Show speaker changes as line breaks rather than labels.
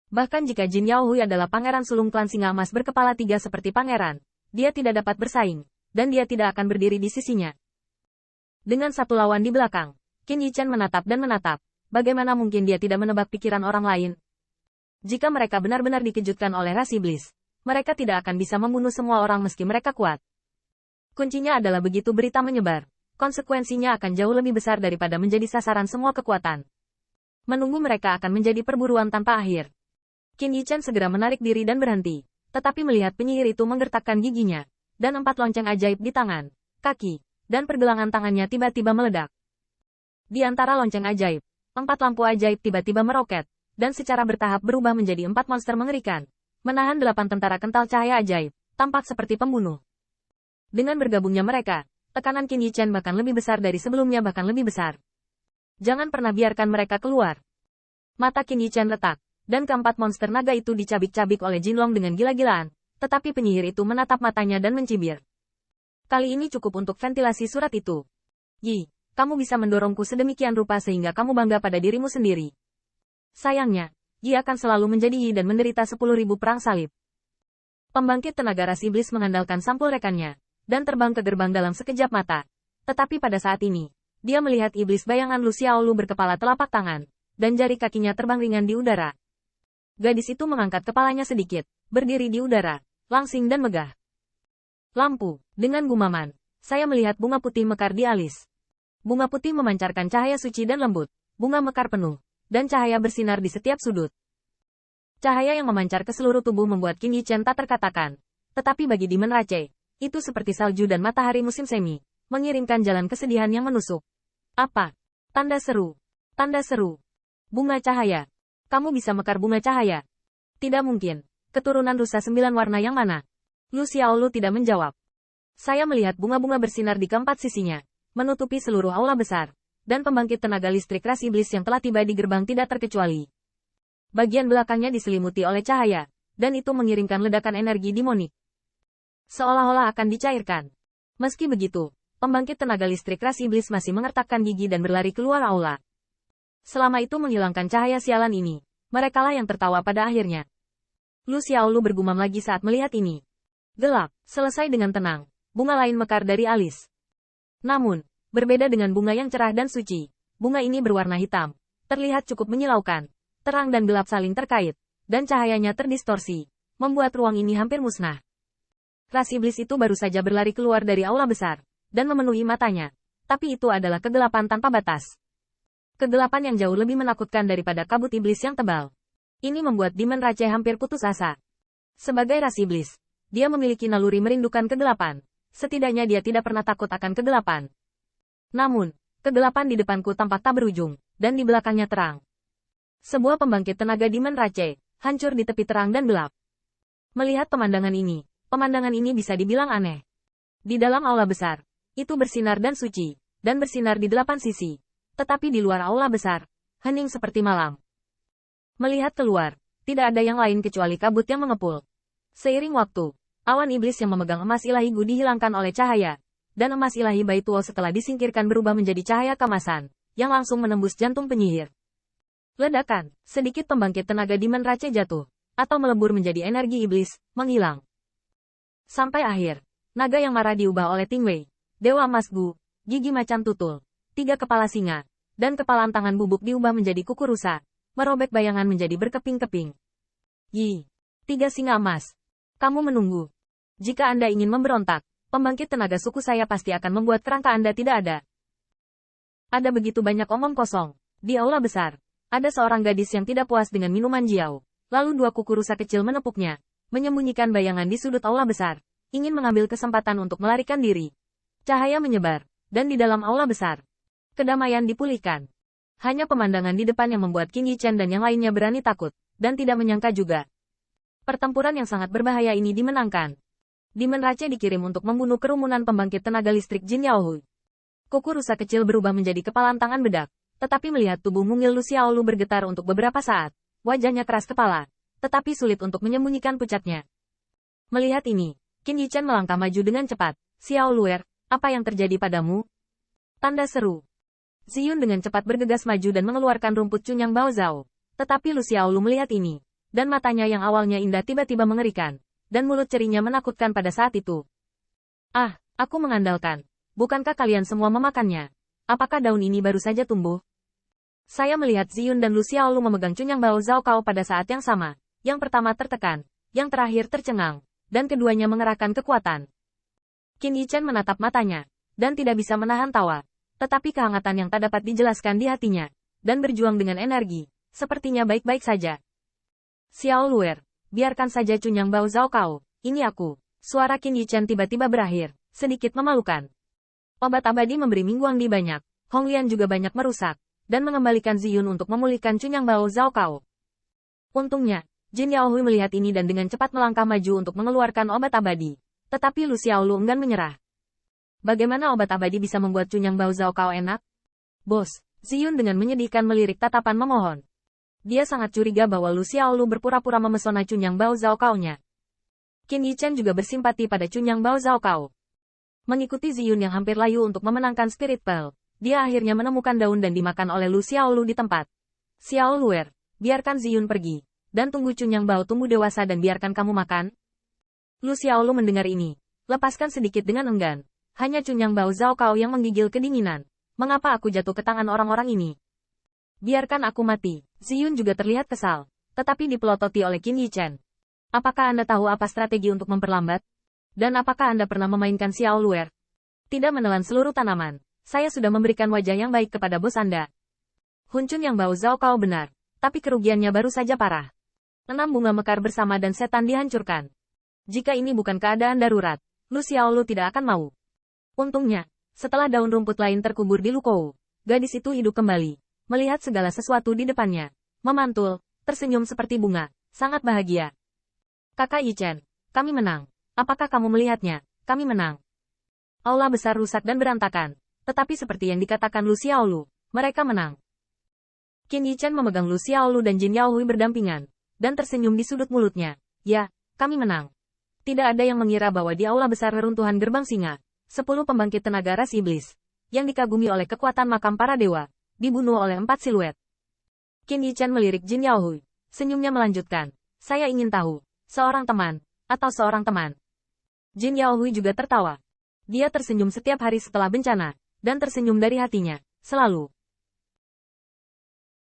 Bahkan jika Jin Yaohui adalah pangeran sulung klan singa emas berkepala 3 seperti pangeran, dia tidak dapat bersaing, dan dia tidak akan berdiri di sisinya. Dengan satu lawan di belakang, Qin Yichen menatap dan menatap. Bagaimana mungkin dia tidak menebak pikiran orang lain? Jika mereka benar-benar dikejutkan oleh ras iblis, mereka tidak akan bisa membunuh semua orang meski mereka kuat. Kuncinya adalah begitu berita menyebar, konsekuensinya akan jauh lebih besar daripada menjadi sasaran semua kekuatan. Menunggu mereka akan menjadi perburuan tanpa akhir. Qin Yichen segera menarik diri dan berhenti, tetapi melihat penyihir itu menggertakkan giginya, dan 4 lonceng ajaib di tangan, kaki, dan pergelangan tangannya tiba-tiba meledak. Di antara lonceng ajaib, 4 lampu ajaib tiba-tiba meroket, dan secara bertahap berubah menjadi 4 monster mengerikan, menahan 8 tentara kental cahaya ajaib, tampak seperti pembunuh. Dengan bergabungnya mereka, tekanan Qin Yichen bahkan lebih besar dari sebelumnya bahkan lebih besar. Jangan pernah biarkan mereka keluar. Mata Qin Yichen retak, dan keempat monster naga itu dicabik-cabik oleh Jinlong dengan gila-gilaan, tetapi penyihir itu menatap matanya dan mencibir. Kali ini cukup untuk ventilasi surat itu. Yi, kamu bisa mendorongku sedemikian rupa sehingga kamu bangga pada dirimu sendiri. Sayangnya, Yi akan selalu menjadi Yi dan menderita 10.000 perang salib. Pembangkit tenaga ras iblis mengandalkan sampul rekannya, dan terbang ke gerbang dalam sekejap mata. Tetapi pada saat ini, dia melihat iblis bayangan Lu Xiaolu berkepala telapak tangan, dan jari kakinya terbang ringan di udara. Gadis itu mengangkat kepalanya sedikit, berdiri di udara, langsing dan megah. Lampu, dengan gumaman, saya melihat bunga putih mekar di alis. Bunga putih memancarkan cahaya suci dan lembut, bunga mekar penuh, dan cahaya bersinar di setiap sudut. Cahaya yang memancar ke seluruh tubuh membuat Qin Yichen tak terkatakan. Tetapi bagi Demon Rache, itu seperti salju dan matahari musim semi, mengirimkan jalan kesedihan yang menusuk. Apa? Tanda seru. Tanda seru. Bunga cahaya. Kamu bisa mekar bunga cahaya? Tidak mungkin. Keturunan rusa 9 warna yang mana? Lu Xiaolu tidak menjawab. Saya melihat bunga-bunga bersinar di keempat sisinya, menutupi seluruh aula besar, dan pembangkit tenaga listrik ras iblis yang telah tiba di gerbang tidak terkecuali. Bagian belakangnya diselimuti oleh cahaya, dan itu mengirimkan ledakan energi demonik. Seolah-olah akan dicairkan. Meski begitu, pembangkit tenaga listrik ras iblis masih mengertakkan gigi dan berlari keluar aula. Selama itu menghilangkan cahaya sialan ini, merekalah yang tertawa pada akhirnya. Lu Xiaolu bergumam lagi saat melihat ini. Gelap, selesai dengan tenang, bunga lain mekar dari alis. Namun, berbeda dengan bunga yang cerah dan suci, bunga ini berwarna hitam, terlihat cukup menyilaukan, terang dan gelap saling terkait, dan cahayanya terdistorsi, membuat ruang ini hampir musnah. Ras iblis itu baru saja berlari keluar dari aula besar, dan memenuhi matanya, tapi itu adalah kegelapan tanpa batas. Kegelapan yang jauh lebih menakutkan daripada kabut iblis yang tebal. Ini membuat Demon Rache hampir putus asa. Sebagai ras iblis, dia memiliki naluri merindukan kegelapan. Setidaknya dia tidak pernah takut akan kegelapan. Namun, kegelapan di depanku tampak tak berujung, dan di belakangnya terang. Sebuah pembangkit tenaga Demon Rache, hancur di tepi terang dan gelap. Melihat pemandangan ini bisa dibilang aneh. Di dalam aula besar, itu bersinar dan suci, dan bersinar di 8 sisi. Tetapi di luar aula besar, hening seperti malam. Melihat keluar, tidak ada yang lain kecuali kabut yang mengepul. Seiring waktu, awan iblis yang memegang emas ilahi Gu dihilangkan oleh cahaya, dan emas ilahi Baituo setelah disingkirkan berubah menjadi cahaya kemasan, yang langsung menembus jantung penyihir. Ledakan, sedikit pembangkit tenaga Demon Rache jatuh, atau melebur menjadi energi iblis, menghilang. Sampai akhir, naga yang marah diubah oleh Tingwei, Dewa Emas Gu, gigi macan tutul, 3 kepala singa, dan kepalan tangan bubuk diubah menjadi kuku rusa, merobek bayangan menjadi berkeping-keping. Yi, 3 singa emas. Kamu menunggu. Jika Anda ingin memberontak, pembangkit tenaga suku saya pasti akan membuat kerangka Anda tidak ada. Ada begitu banyak omong kosong. Di aula besar, ada seorang gadis yang tidak puas dengan minuman jiao. Lalu 2 kuku rusa kecil menepuknya, menyembunyikan bayangan di sudut aula besar, ingin mengambil kesempatan untuk melarikan diri. Cahaya menyebar, dan di dalam aula besar, kedamaian dipulihkan. Hanya pemandangan di depan yang membuat Qin Yichen dan yang lainnya berani takut, dan tidak menyangka juga. Pertempuran yang sangat berbahaya ini dimenangkan. Demon Rache dikirim untuk membunuh kerumunan pembangkit tenaga listrik Jin Yaohui. Kuku rusa kecil berubah menjadi kepalan tangan bedak, tetapi melihat tubuh mungil Lu Xiaolu bergetar untuk beberapa saat, wajahnya keras kepala, tetapi sulit untuk menyembunyikan pucatnya. Melihat ini, Qin Yichen melangkah maju dengan cepat. Xiaoluer, apa yang terjadi padamu? Tanda seru. Ziyun dengan cepat bergegas maju dan mengeluarkan rumput cunyang Bao Zhao. Tetapi Lu Xiaolu melihat ini, dan matanya yang awalnya indah tiba-tiba mengerikan, dan mulut cerinya menakutkan pada saat itu. Ah, aku mengandalkan. Bukankah kalian semua memakannya? Apakah daun ini baru saja tumbuh? Saya melihat Ziyun dan Lu Xiaolu memegang cunyang bau Zhao Kao pada saat yang sama. Yang pertama tertekan, yang terakhir tercengang, dan keduanya mengerahkan kekuatan. Qin Yichen menatap matanya, dan tidak bisa menahan tawa. Tetapi kehangatan yang tak dapat dijelaskan di hatinya, dan berjuang dengan energi, sepertinya baik-baik saja. Xiao Luer, biarkan saja cunyang bau Zhao Kao, ini aku. Suara Qin Yichen tiba-tiba berakhir, sedikit memalukan. Obat abadi memberi Mingguang di banyak, Hong Lian juga banyak merusak, dan mengembalikan Ziyun untuk memulihkan cunyang bau Zhao Kao. Untungnya, Jin Yaohui melihat ini dan dengan cepat melangkah maju untuk mengeluarkan obat abadi. Tetapi Lu Xiaolu enggan menyerah. Bagaimana obat abadi bisa membuat cunyang bau Zhao Kao enak? Bos, Ziyun dengan menyedihkan melirik tatapan memohon. Dia sangat curiga bahwa Lu Xiaolu berpura-pura memesona cunyang bau Zhao Kao-nya. Qin Yichen juga bersimpati pada cunyang bau Zhao Kao. Mengikuti Ziyun yang hampir layu untuk memenangkan Spirit Pearl, dia akhirnya menemukan daun dan dimakan oleh Lu Xiaolu di tempat. Xiao Luer, biarkan Ziyun pergi, dan tunggu cunyang bau tumbuh dewasa dan biarkan kamu makan. Lu Xiaolu mendengar ini, lepaskan sedikit dengan enggan. Hanya cunyang bau Zhao Kao yang menggigil kedinginan. Mengapa aku jatuh ke tangan orang-orang ini? Biarkan aku mati. Ziyun juga terlihat kesal, tetapi dipelototi oleh Qin Yichen. Apakah Anda tahu apa strategi untuk memperlambat? Dan apakah Anda pernah memainkan Xiao Luer? Tidak menelan seluruh tanaman. Saya sudah memberikan wajah yang baik kepada bos Anda. Huncun yang bau Zhao Kao benar, tapi kerugiannya baru saja parah. 6 bunga mekar bersama dan setan dihancurkan. Jika ini bukan keadaan darurat, Lu Xiaolu tidak akan mau. Untungnya, setelah daun rumput lain terkubur di Lukou, gadis itu hidup kembali. Melihat segala sesuatu di depannya, memantul, tersenyum seperti bunga, sangat bahagia. Kakak Yichen, kami menang. Apakah kamu melihatnya? Kami menang. Aula besar rusak dan berantakan, tetapi seperti yang dikatakan Lu Xiaolu, mereka menang. Qin Yichen memegang Lu Xiaolu dan Jin Yaohui berdampingan, dan tersenyum di sudut mulutnya. Ya, kami menang. Tidak ada yang mengira bahwa di aula besar reruntuhan gerbang singa, 10 pembangkit tenaga ras iblis, yang dikagumi oleh kekuatan makam para dewa, dibunuh oleh 4 siluet. Qin Yichen melirik Jin Yaohui. Senyumnya melanjutkan. Saya ingin tahu, seorang teman, atau seorang teman. Jin Yaohui juga tertawa. Dia tersenyum setiap hari setelah bencana, dan tersenyum dari hatinya, selalu.